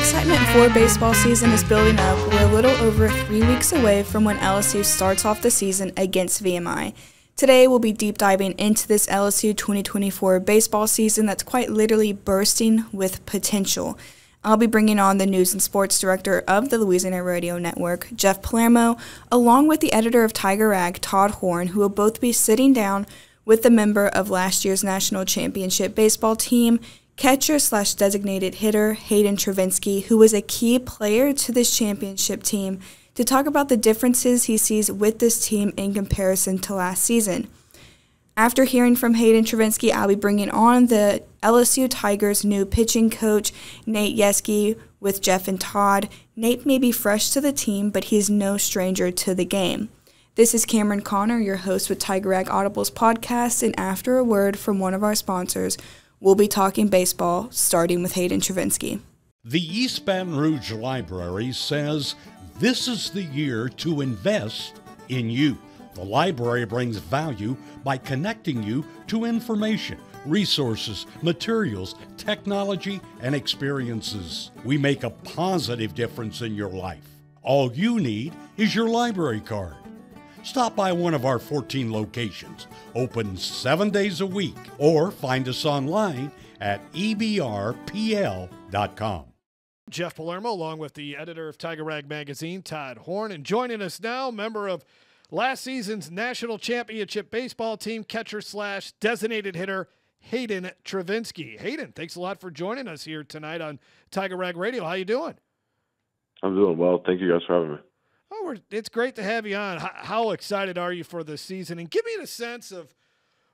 excitement for baseball season is building up. We're a little over 3 weeks away from when LSU starts off the season against VMI. Today, we'll be deep diving into this LSU 2024 baseball season that's quite literally bursting with potential. I'll be bringing on the news and sports director of the Louisiana Radio Network, Jeff Palermo, along with the editor of Tiger Rag, Todd Horne, who will both be sitting down with the member of last year's national championship baseball team, catcher/designated hitter Hayden Travinski, who was a key player to this championship team, to talk about the differences he sees with this team in comparison to last season. After hearing from Hayden Travinski, I'll be bringing on the LSU Tigers' new pitching coach, Nate Yeskie, with Jeff and Todd. Nate may be fresh to the team, but he's no stranger to the game. This is Camryn Conner, your host with Tiger Rag Audibles podcast, and after a word from one of our sponsors, we'll be talking baseball, starting with Hayden Travinski. The East Baton Rouge Library says this is the year to invest in you. The library brings value by connecting you to information, resources, materials, technology, and experiences. We make a positive difference in your life. All you need is your library card. Stop by one of our 14 locations, open 7 days a week, or find us online at ebrpl.com. Jeff Palermo, along with the editor of Tiger Rag Magazine, Todd Horne, and joining us now, member of last season's national championship baseball team, catcher/designated hitter, Hayden Travinski. Hayden, thanks a lot for joining us here tonight on Tiger Rag Radio. How you doing? I'm doing well. Thank you guys for having me. Oh, it's great to have you on. How excited are you for this season? And give me a sense of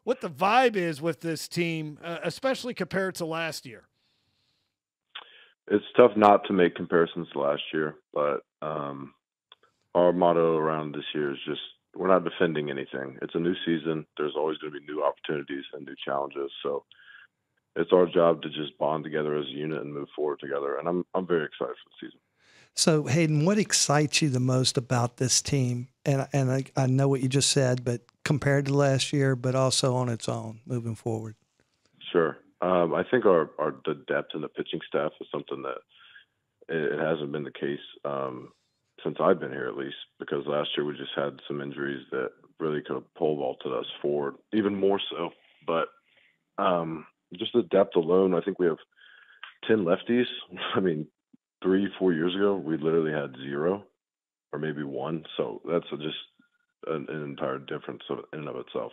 what the vibe is with this team, especially compared to last year. It's tough not to make comparisons to last year, but our motto around this year is just we're not defending anything. It's a new season. There's always going to be new opportunities and new challenges. So it's our job to just bond together as a unit and move forward together. And I'm very excited for the season. So, Hayden, what excites you the most about this team? And I know what you just said, but compared to last year, but also on its own moving forward. Sure. I think the depth in the pitching staff is something that it hasn't been the case since I've been here, at least, because last year we just had some injuries that really could have pole vaulted us forward, even more so. But just the depth alone, I think we have 10 lefties. I mean, 3-4 years ago, we literally had 0 or maybe 1. So that's just an entire difference in and of itself.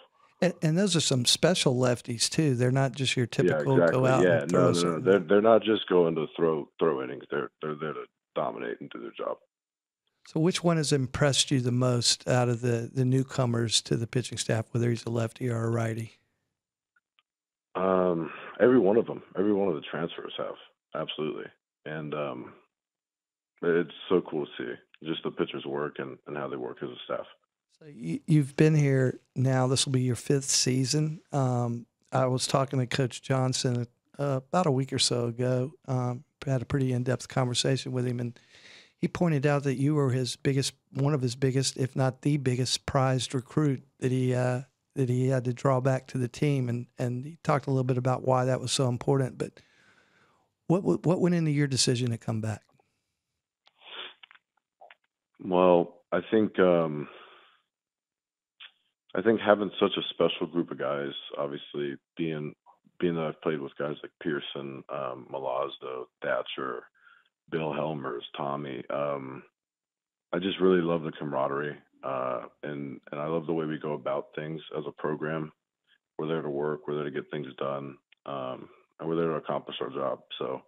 And those are some special lefties too. They're not just your typical go out. Yeah, and throw. No. They're not just going to throw innings. They're there to dominate and do their job. So which one has impressed you the most out of the newcomers to the pitching staff, whether he's a lefty or a righty? Every one of them. Every one of the transfers have. Absolutely. And it's so cool to see just the pitchers work and how they work as a staff. So you've been here now. This will be your 5th season. I was talking to Coach Johnson about a week or so ago. Had a pretty in-depth conversation with him, and he pointed out that you were one of his biggest, if not the biggest, prized recruit that he had to draw back to the team, and he talked a little bit about why that was so important. But what went into your decision to come back? Well, I think having such a special group of guys, obviously being that I've played with guys like Pearson, Malazzo, Thatcher, Bill Helmers, Tommy, I just really love the camaraderie, and I love the way we go about things as a program. We're there to work, we're there to get things done, and we're there to accomplish our job. So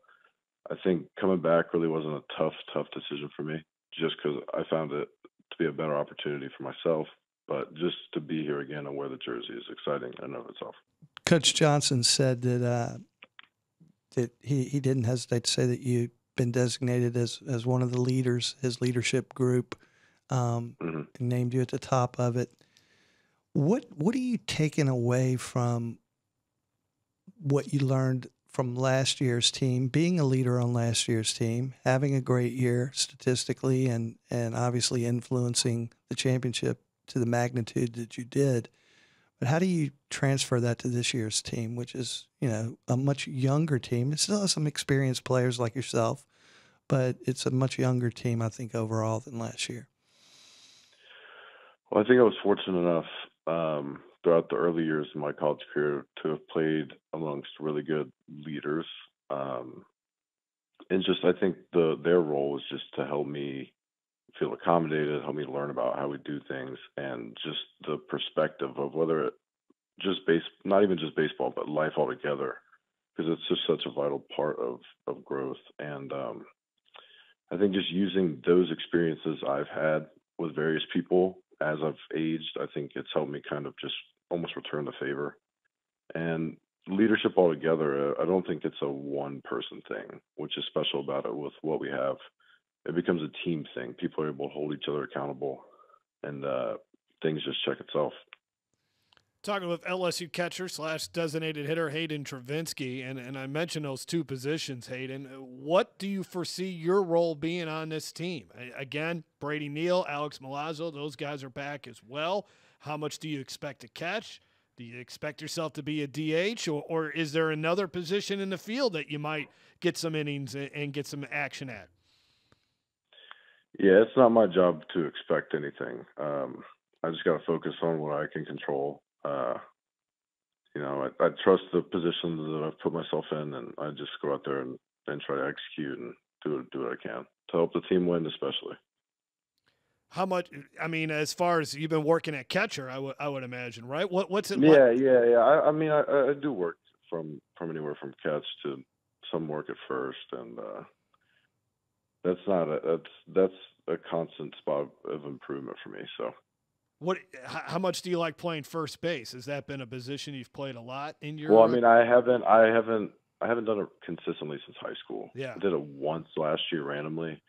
I think coming back really wasn't a tough decision for me, just because I found it to be a better opportunity for myself. But just to be here again and wear the jersey is exciting in and of itself. Coach Johnson said that he didn't hesitate to say that you've been designated as one of the leaders, his leadership group, and named you at the top of it. What are you taking away from what you learned from last year's team, being a leader on last year's team, having a great year statistically and obviously influencing the championship to the magnitude that you did? But how do you transfer that to this year's team, which is, a much younger team? It still has some experienced players like yourself, but it's a much younger team, I think, overall than last year. Well, I think I was fortunate enough throughout the early years of my college career to have played amongst really good leaders. And just I think their role was just to help me feel accommodated, help me learn about how we do things, and just the perspective of whether it not even just baseball, but life altogether, because it's just such a vital part of growth. And I think just using those experiences I've had with various people as I've aged, I think it's helped me kind of just almost return the favor. And leadership altogether, I don't think it's a one-person thing, which is special about it with what we have. It becomes a team thing. People are able to hold each other accountable, and things just check itself. Talking with LSU catcher / designated hitter Hayden Travinski, and I mentioned those two positions, Hayden. What do you foresee your role being on this team? Again, Brady Neal, Alex Milazzo, those guys are back as well. How much do you expect to catch? Do you expect yourself to be a DH, or is there another position in the field that you might get some innings and get some action at? Yeah, it's not my job to expect anything. I just got to focus on what I can control. I trust the positions that I've put myself in, and I just go out there and try to execute and do what I can to help the team win, especially. How much? I mean, as far as you've been working at catcher, I would imagine, right? What's it like? like? Yeah. I mean, I do work from anywhere from catch to some work at first, and that's a constant spot of improvement for me. So. How much do you like playing first base? Has that been a position you've played a lot in your? Well, I mean, I haven't done it consistently since high school. Yeah. I did it once last year randomly.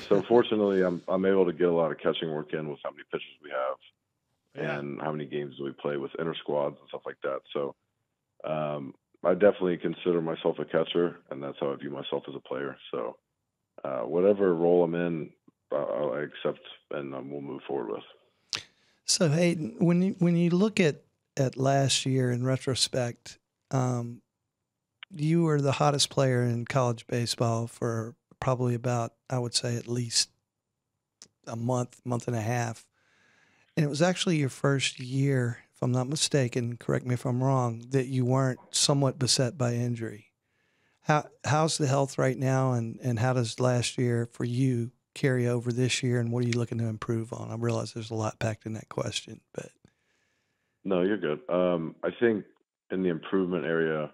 So fortunately, I'm able to get a lot of catching work in with how many pitchers we have, and how many games we play with inter squads and stuff like that. So, I definitely consider myself a catcher, and that's how I view myself as a player. So, whatever role I'm in, I accept, and we'll move forward with. So, Hayden, when you look at last year in retrospect, you were the hottest player in college baseball for probably about, I would say, at least a month and a half. And it was actually your first year, if I'm not mistaken, correct me if I'm wrong, that you weren't somewhat beset by injury. How's the health right now, and how does last year for you carry over this year, and what are you looking to improve on? I realize there's a lot packed in that question, but. No, you're good. I think in the improvement area,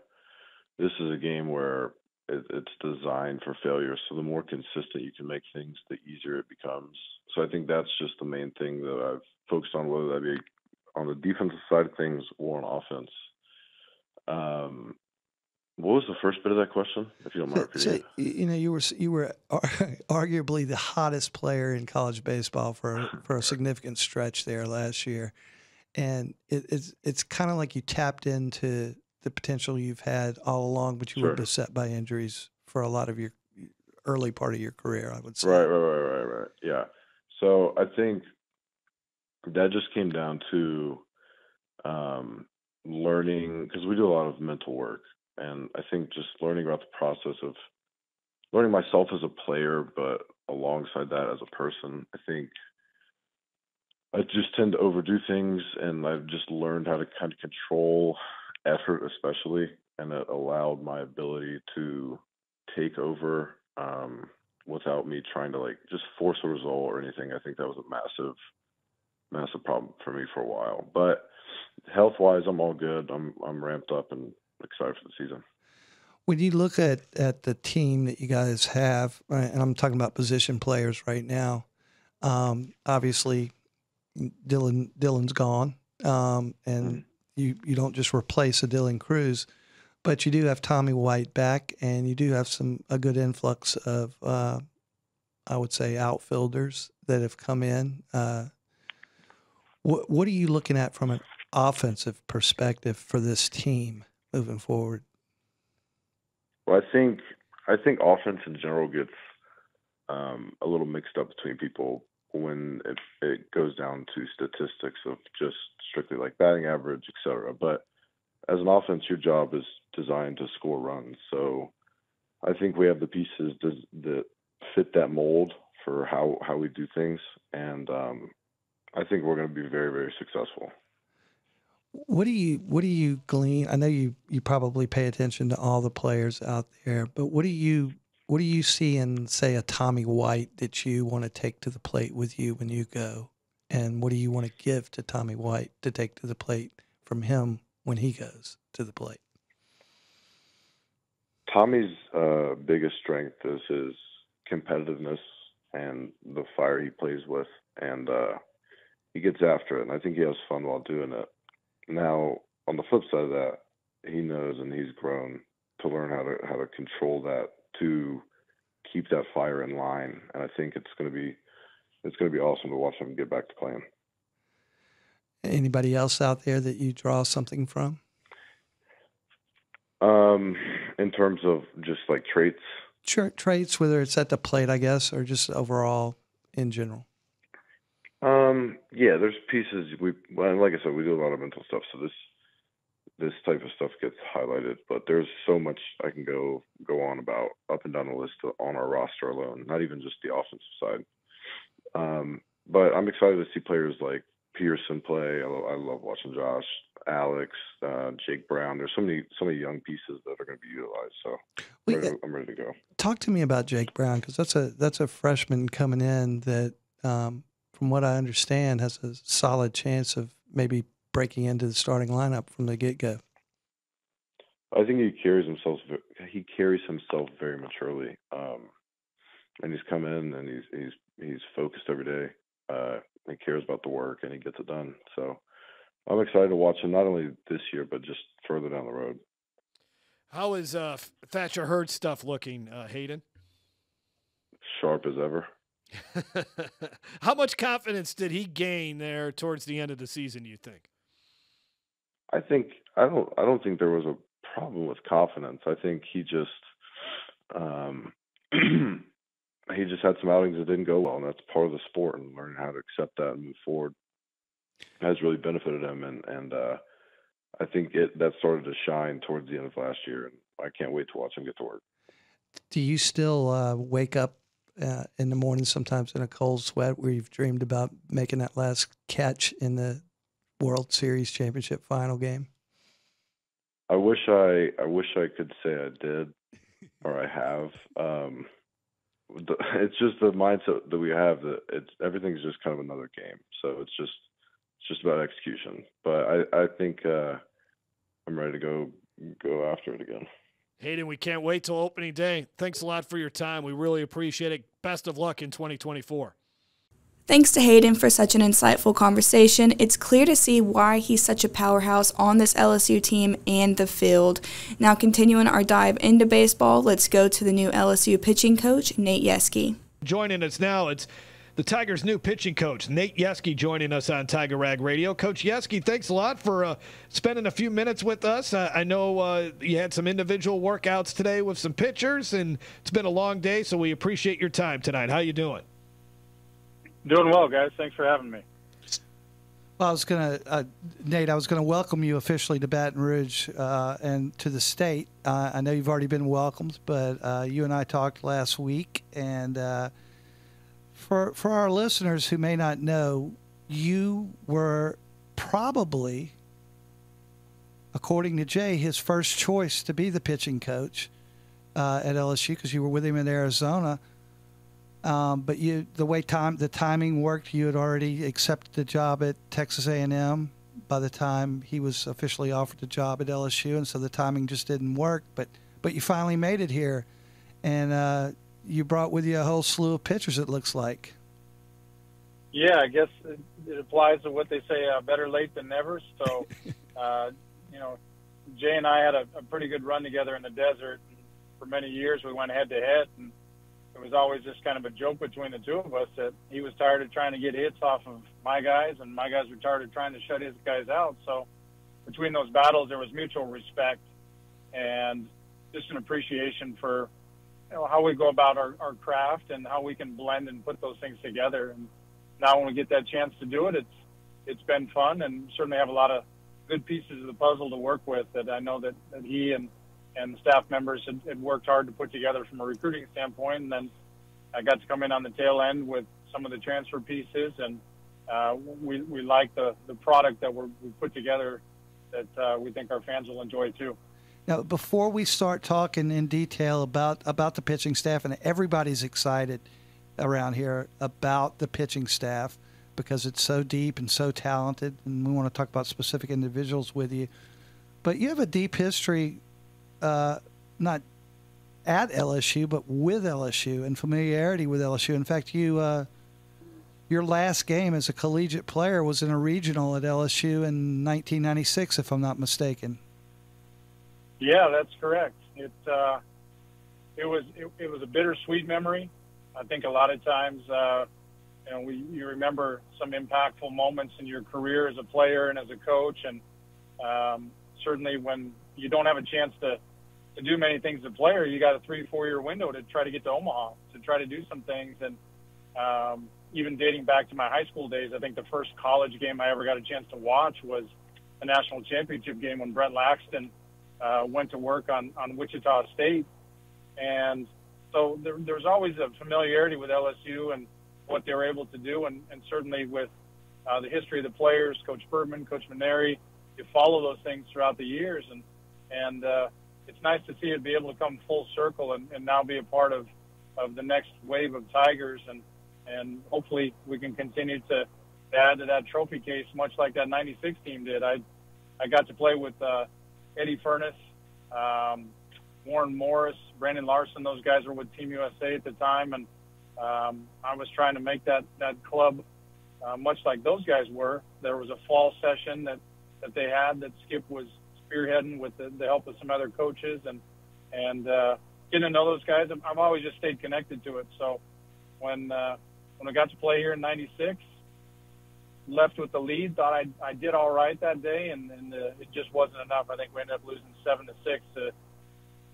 this is a game where it's designed for failure. So the more consistent you can make things, the easier it becomes. So I think that's just the main thing that I've focused on, whether that be on the defensive side of things or on offense. What was the first bit of that question, if you don't mind repeating it? You were arguably the hottest player in college baseball for a significant stretch there last year, and it's kind of like you tapped into the potential you've had all along, but you were beset by injuries for a lot of your early part of your career, I would say. Right. Yeah. So I think that just came down to learning, because we do a lot of mental work. And I think just learning about the process of learning myself as a player, but alongside that as a person, I think I just tend to overdo things, and I've just learned how to kind of control effort, especially, and it allowed my ability to take over without me trying to just force a result or anything. I think that was a massive problem for me for a while. But health-wise, I'm all good. I'm ramped up and excited for the season. When you look at the team that you guys have, and I'm talking about position players right now, obviously Dylan's gone, and you don't just replace a Dylan Cruz, but you do have Tommy White back, and you do have a good influx of, I would say, outfielders that have come in. What are you looking at from an offensive perspective for this team moving forward? Well, I think offense in general gets a little mixed up between people when it goes down to statistics of just strictly like batting average, etc. But as an offense, your job is designed to score runs. So I think we have the pieces that fit that mold for how we do things, and I think we're going to be very, very successful. What do you glean? I know you probably pay attention to all the players out there, but what do you see in, say, a Tommy White that you want to take to the plate with you when you go? And what do you want to give to Tommy White to take to the plate from him when he goes to the plate? Tommy's biggest strength is his competitiveness and the fire he plays with, and he gets after it, and I think he has fun while doing it. Now, on the flip side of that, he knows and he's grown to learn how to control that, to keep that fire in line, and I think it's going to be awesome to watch him get back to playing. Anybody else out there that you draw something from? In terms of just like traits? Sure, traits, whether it's at the plate, I guess, or just overall in general. Yeah, there's pieces like I said, we do a lot of mental stuff, so this type of stuff gets highlighted, but there's so much I can go on about up and down the list on our roster alone, not even just the offensive side. But I'm excited to see players like Pearson play. I love watching Josh, Alex, Jake Brown. There's so many young pieces that are going to be utilized. So I'm ready to go. Talk to me about Jake Brown, because that's a freshman coming in that, from what I understand, has a solid chance of maybe breaking into the starting lineup from the get-go. I think he carries himself very maturely, and he's come in and he's focused every day. He cares about the work and he gets it done. So I'm excited to watch him not only this year but just further down the road. How is Thatcher Hurd stuff looking, Hayden? Sharp as ever. How much confidence did he gain there towards the end of the season, you think? I don't think there was a problem with confidence. I think he just he just had some outings that didn't go well, and that's part of the sport, and learning how to accept that and move forward has really benefited him, and I think that started to shine towards the end of last year, and I can't wait to watch him get to work. Do you still wake up in the morning sometimes in a cold sweat where you've dreamed about making that last catch in the World Series championship final game? I wish I could say I did, or I have. It's just the mindset that we have that everything's just kind of another game. So it's just about execution. But I think I'm ready to go after it again. Hayden, we can't wait till opening day. Thanks a lot for your time. We really appreciate it. Best of luck in 2024. Thanks to Hayden for such an insightful conversation. It's clear to see why he's such a powerhouse on this LSU team and the field. Now, continuing our dive into baseball, let's go to the new LSU pitching coach, Nate Yeskie. Joining us now, it's the Tigers' new pitching coach, Nate Yeskie, joining us on Tiger Rag Radio. Coach Yeskie, thanks a lot for spending a few minutes with us. I know you had some individual workouts today with some pitchers, and it's been a long day, so we appreciate your time tonight. How you doing? Doing well, guys. Thanks for having me. Well, Nate, I was going to welcome you officially to Baton Rouge and to the state. I know you've already been welcomed, but you and I talked last week, and for our listeners who may not know, you were probably, according to Jay, his first choice to be the pitching coach at LSU because you were with him in Arizona. But the timing worked. You had already accepted the job at Texas A&M by the time he was officially offered the job at LSU, and so the timing just didn't work. But you finally made it here, and you brought with you a whole slew of pitchers, it looks like. Yeah, I guess it applies to what they say, better late than never. So, Jay and I had a pretty good run together in the desert. And for many years, we went head-to-head, and it was always just kind of a joke between the two of us that he was tired of trying to get hits off of my guys, and my guys were tired of trying to shut his guys out. So between those battles, there was mutual respect and just an appreciation for how we go about our craft and how we can blend and put those things together. And now when we get that chance to do it, it's been fun, and certainly have a lot of good pieces of the puzzle to work with that I know that he and the staff members had worked hard to put together from a recruiting standpoint. And then I got to come in on the tail end with some of the transfer pieces, and we like the product that we put together that we think our fans will enjoy too. Now, before we start talking in detail about the pitching staff, and everybody's excited around here about the pitching staff because it's so deep and so talented, and we want to talk about specific individuals with you. But you have a deep history, not at LSU, but with LSU and familiarity with LSU. In fact, your last game as a collegiate player was in a regional at LSU in 1996, if I'm not mistaken. Yeah, that's correct. It was a bittersweet memory. I think a lot of times, you remember some impactful moments in your career as a player and as a coach, and certainly when you don't have a chance to do many things as a player, you got a 3-4 year window to try to get to Omaha, to try to do some things. And even dating back to my high school days, I think the first college game I ever got a chance to watch was the national championship game when Brett Laxton went to work on Wichita State. And so there's always a familiarity with LSU and what they were able to do, and certainly with the history of the players, Coach Bertman, Coach Maneri. You follow those things throughout the years, and it's nice to see it be able to come full circle and now be a part of the next wave of Tigers, and hopefully we can continue to add to that trophy case, much like that 96 team did. I got to play with Eddie Furness, Warren Morris, Brandon Larson. Those guys were with Team USA at the time, and I was trying to make that club much like those guys were. There was a fall session that they had that Skip was spearheading with the help of some other coaches, and getting to know those guys. I've always just stayed connected to it. So when I got to play here in '96, left with the lead, thought I did all right that day, and it just wasn't enough. I think we ended up losing 7-6 to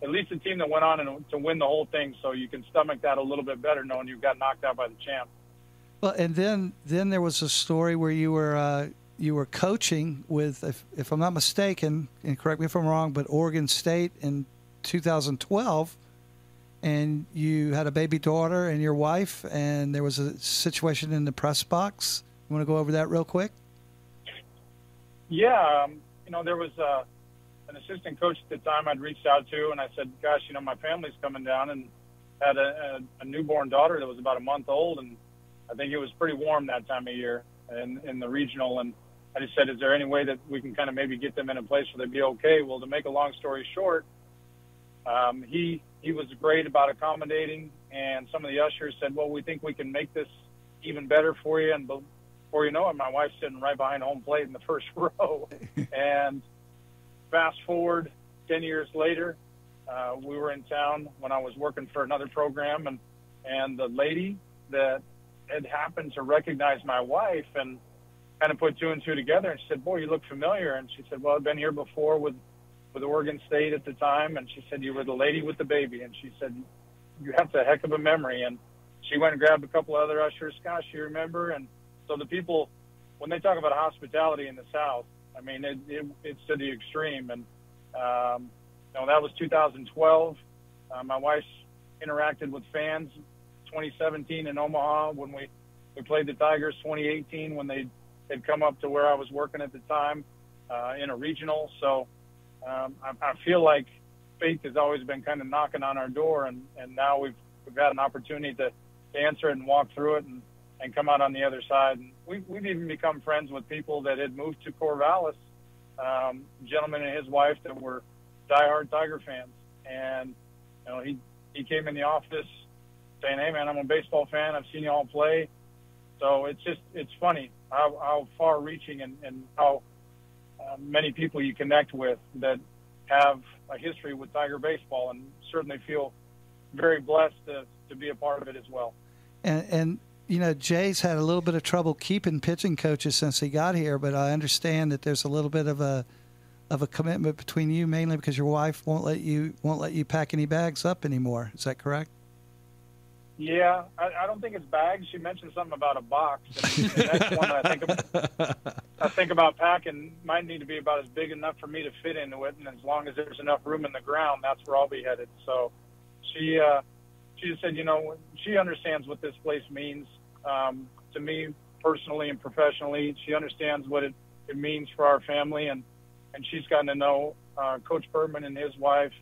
at least a team that went on to win the whole thing. So you can stomach that a little bit better knowing you got knocked out by the champ. Well, and then there was a story where you were coaching with, if I'm not mistaken, and correct me if I'm wrong, but Oregon State in 2012, and you had a baby daughter and your wife, and there was a situation in the press box. You want to go over that real quick? Yeah, there was an assistant coach at the time I'd reached out to, and I said, gosh, my family's coming down, and had a newborn daughter that was about a month old, and I think it was pretty warm that time of year in the regional, and I just said, is there any way that we can kind of maybe get them in a place where they'd be okay? Well, to make a long story short, he was great about accommodating, and some of the ushers said, well, we think we can make this even better for you. And before you know it, my wife's sitting right behind home plate in the first row. And fast forward 10 years later, we were in town when I was working for another program, and the lady that had happened to recognize my wife and kind of put two and two together, and she said, boy, you look familiar. And she said, well, I've been here before with Oregon State at the time. And she said, you were the lady with the baby. And she said, you have a heck of a memory. And she went and grabbed a couple of other ushers. Gosh, you remember? And so the people, when they talk about hospitality in the South, I mean, it's to the extreme. And, that was 2012. My wife's interacted with fans 2017 in Omaha when we played the Tigers, 2018 when they had come up to where I was working at the time in a regional. So I feel like fate has always been kind of knocking on our door, and now we've had an opportunity to answer it and walk through it and come out on the other side. And we've even become friends with people that had moved to Corvallis, a gentleman and his wife that were diehard Tiger fans. And he came in the office saying, hey, man, I'm a baseball fan. I've seen you all play. So it's funny how far-reaching and how many people you connect with that have a history with Tiger baseball, and certainly feel very blessed to be a part of it as well. And Jay's had a little bit of trouble keeping pitching coaches since he got here, but I understand that there's a little bit of a commitment between you, mainly because your wife won't let you pack any bags up anymore. Is that correct? Yeah, I don't think it's bags. She mentioned something about a box. And that's one that I think about packing. Might need to be about as big enough for me to fit into it, and as long as there's enough room in the ground, that's where I'll be headed. So she just said, she understands what this place means to me personally and professionally. She understands what it means for our family, and she's gotten to know Coach Bertman and his wife.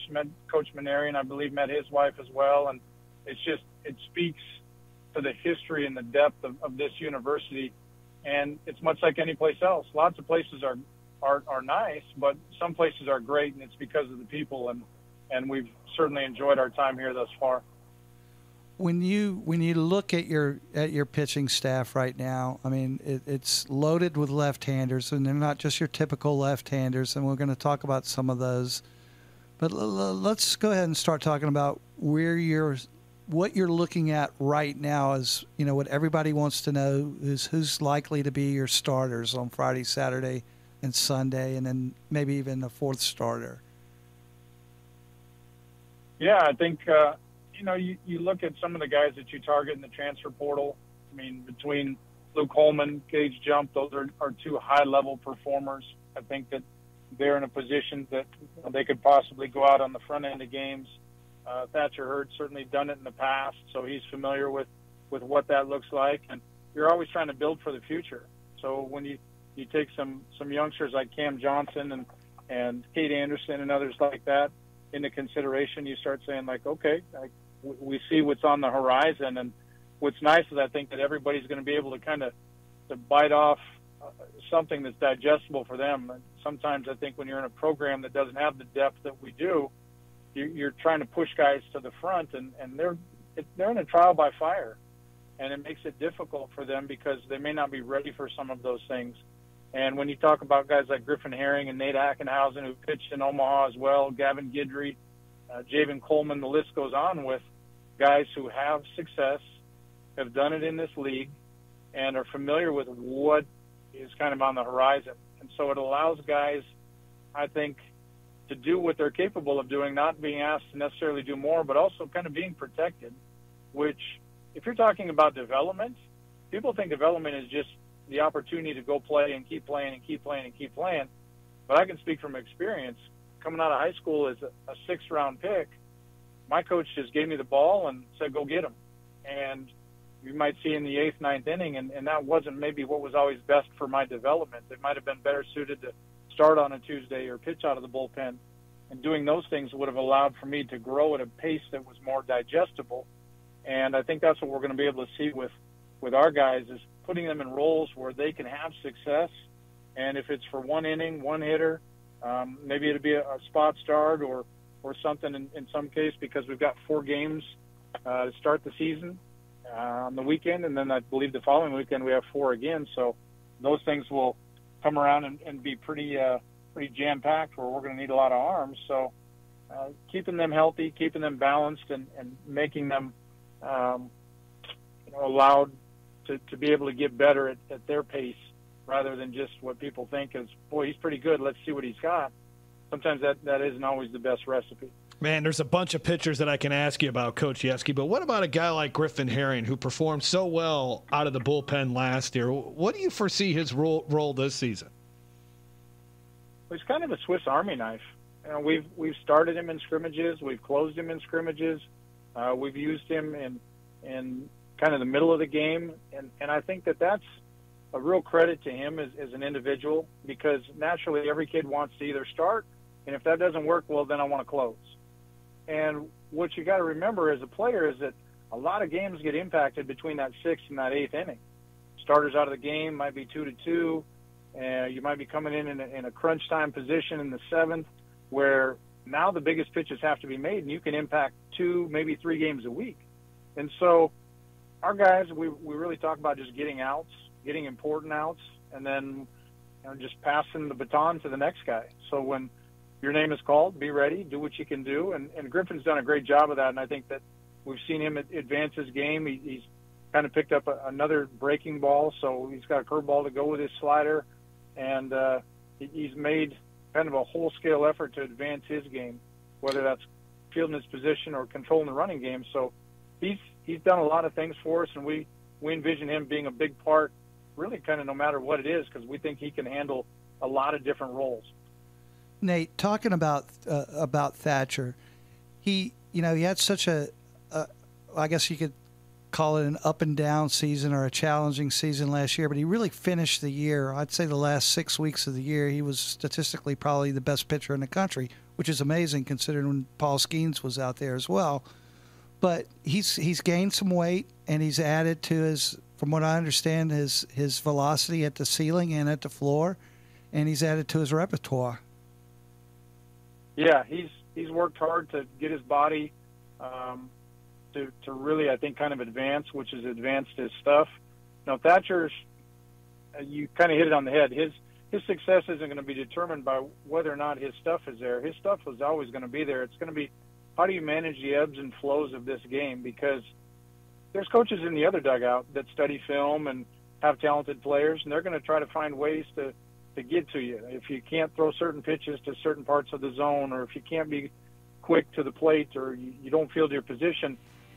She met Coach Manerian, I believe, met his wife as well, and it speaks to the history and the depth of this university, and it's much like any place else. Lots of places are nice, but some places are great, and it's because of the people, and we've certainly enjoyed our time here thus far. When you look at your pitching staff right now, I mean, it's loaded with left-handers, and they're not just your typical left-handers, and we're going to talk about some of those. But let's go ahead and start talking about what you're looking at right now. Is what everybody wants to know is who's likely to be your starters on Friday, Saturday, and Sunday, and then maybe even a fourth starter. Yeah, I think you look at some of the guys that you target in the transfer portal. I mean, between Luke Holman, Gage Jump, those are two high-level performers. I think that they're in a position that they could possibly go out on the front end of games. Thatcher Hurd certainly done it in the past, so he's familiar with what that looks like. And you're always trying to build for the future. So when you take some youngsters like Cam Johnson and Kate Anderson and others like that into consideration, you start saying, like, okay, we see what's on the horizon. And what's nice is I think that everybody's going to be able to kind of to bite off something that's digestible for them. And sometimes I think when you're in a program that doesn't have the depth that we do, you're trying to push guys to the front, and they're in a trial by fire, and it makes it difficult for them because they may not be ready for some of those things. And when you talk about guys like Griffin Herring and Nate Ackenhausen, who pitched in Omaha as well, Gavin Guidry, Javen Coleman, the list goes on with guys who have success, have done it in this league, and are familiar with what is kind of on the horizon. And so it allows guys, I think, to do what they're capable of doing, not being asked to necessarily do more, but also kind of being protected, which if you're talking about development, people think development is just the opportunity to go play and keep playing and keep playing and keep playing. But I can speak from experience. Coming out of high school as a sixth-round pick, my coach just gave me the ball and said, go get him. And you might see in the eighth, ninth inning, and that wasn't maybe what was always best for my development. It might have been better suited to start on a Tuesday or pitch out of the bullpen. And doing those things would have allowed for me to grow at a pace that was more digestible. And I think that's what we're going to be able to see with our guys is putting them in roles where they can have success. And if it's for one inning, one hitter, maybe it'll be a spot start or something in some case, because we've got 4 games to start the season on the weekend. And then I believe the following weekend we have 4 again. So those things will come around and be pretty jam-packed where we're going to need a lot of arms. So keeping them healthy, keeping them balanced, and making them allowed to be able to get better at their pace rather than just what people think is, boy, he's pretty good, let's see what he's got. Sometimes that isn't always the best recipe. Man, there's a bunch of pitchers that I can ask you about, Coach Yeskie, but what about a guy like Griffin Herring, who performed so well out of the bullpen last year? What do you foresee his role this season? Well, he's kind of a Swiss Army knife. We've started him in scrimmages, we've closed him in scrimmages, we've used him in kind of the middle of the game, and I think that's a real credit to him as an individual, because naturally every kid wants to either start, and if that doesn't work, well, then I want to close. And what you got to remember as a player is that a lot of games get impacted between that 6th and that 8th inning. Starters out of the game might be 2-2. You might be coming in a crunch time position in the 7th, where now the biggest pitches have to be made, and you can impact 2, maybe 3 games a week. And so our guys, we really talk about just getting outs, getting important outs, and then just passing the baton to the next guy. So when your name is called, be ready, do what you can do. And Griffin's done a great job of that, and I think that we've seen him advance his game. He's kind of picked up another breaking ball, so he's got a curveball to go with his slider, and he's made kind of a whole-scale effort to advance his game, whether that's fielding his position or controlling the running game. So he's done a lot of things for us, and we envision him being a big part, really kind of no matter what it is, because we think he can handle a lot of different roles. Nate, talking about Thatcher, he had such I guess you could call it an up and down season or a challenging season last year, but he really finished the year. I'd say the last 6 weeks of the year, he was statistically probably the best pitcher in the country, which is amazing considering when Paul Skeens was out there as well. But he's gained some weight, and he's added to his, from what I understand, his velocity at the ceiling and at the floor, and he's added to his repertoire. Yeah, he's worked hard to get his body to really, I think, kind of advance, which has advanced his stuff. Now, Thatcher's, you kind of hit it on the head. His success isn't going to be determined by whether or not his stuff is there. His stuff is always going to be there. It's going to be, how do you manage the ebbs and flows of this game? Because there's coaches in the other dugout that study film and have talented players, and they're going to try to find ways to get to you. If you can't throw certain pitches to certain parts of the zone, or if you can't be quick to the plate, or you don't field your position,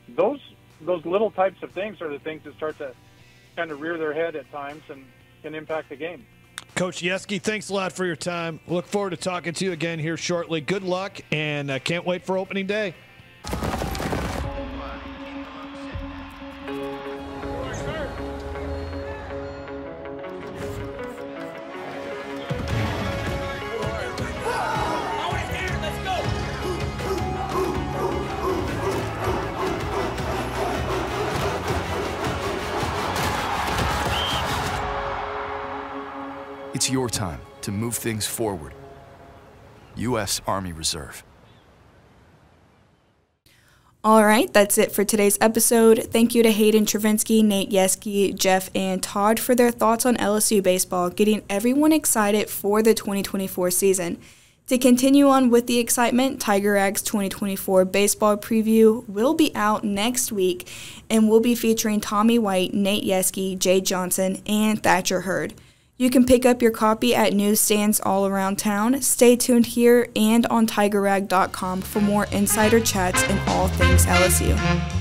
those little types of things are the things that start to kind of rear their head at times and can impact the game. Coach Yeskie, thanks a lot for your time. Look forward to talking to you again here shortly. Good luck, and can't wait for opening day. It's your time to move things forward. U.S. Army Reserve. All right, that's it for today's episode. Thank you to Hayden Travinski, Nate Yeskie, Jeff, and Todd for their thoughts on LSU baseball, getting everyone excited for the 2024 season. To continue on with the excitement, Tiger Rag's 2024 baseball preview will be out next week and will be featuring Tommy White, Nate Yeskie, Jay Johnson, and Thatcher Hurd. You can pick up your copy at newsstands all around town. Stay tuned here and on TigerRag.com for more insider chats and all things LSU.